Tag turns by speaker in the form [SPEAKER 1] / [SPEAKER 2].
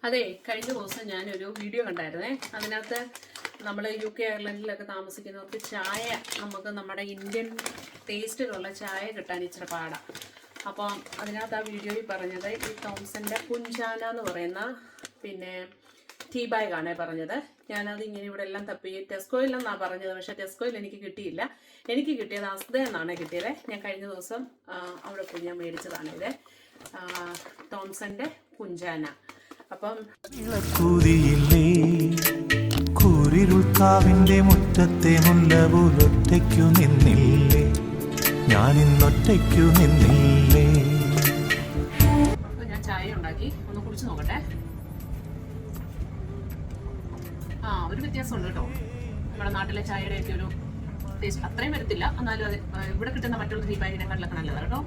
[SPEAKER 1] അതെ, കഴിഞ്ഞ ദിവസം ഞാനൊരു വീഡിയോ കണ്ടായിരുന്നേ. അതിനകത്ത് നമ്മൾ UK അയർലൻഡിലൊക്കെ താമസിക്കുന്നവർക്ക് ചായ നമുക്ക് നമ്മുടെ ഇന്ത്യൻ ടേസ്റ്റിലുള്ള ചായ കിട്ടാൻ ഇച്ചിരി പാടാണ്. അപ്പം അതിനകത്ത് ആ വീഡിയോയിൽ പറഞ്ഞത് ഈ തോംസൻ്റെ പുഞ്ചാന എന്ന് പറയുന്ന ടീ ബാഗാണ് പറഞ്ഞത്. ഞാനത് ഇങ്ങനെ ഇവിടെ എല്ലാം തപ്പി ടെസ്കോയിലെന്നാണ് പറഞ്ഞത്, പക്ഷേ ടെസ്കോയിൽ എനിക്ക് കിട്ടിയില്ല. എനിക്ക് കിട്ടിയത് അസ്ദ എന്നാണ് കിട്ടിയത്. ഞാൻ കഴിഞ്ഞ ദിവസം അവിടെ പോയി ഞാൻ മേടിച്ചതാണ് ഇത്, തോംസൻ്റെ പുഞ്ചാന. അപ്പം
[SPEAKER 2] കൂരിരുൾക്കാവിന്റെ മുറ്റത്തെ മുല്ലപോലൊറ്റയ്ക്കു നിന്നില്ലേ, ഞാനിന്നൊറ്റയ്ക്കു നിന്നില്ലേ.
[SPEAKER 1] ഞാൻ ചായ ഉണ്ടാക്കി ഒന്ന് കുടിച്ചു നോക്കട്ടെ. ഒരു വ്യത്യാസമുണ്ട് കേട്ടോ. നമ്മുടെ നാട്ടിലെ ചായയുടെ ഒക്കെ ഒരു ടേസ്റ്റ് അത്രയും വരത്തില്ല, എന്നാലും അത് ഇവിടെ കിട്ടുന്ന മറ്റുള്ള ടീ ബാഗിനെക്കാട്ടിലൊക്കെ നല്ലതാണ് കേട്ടോ.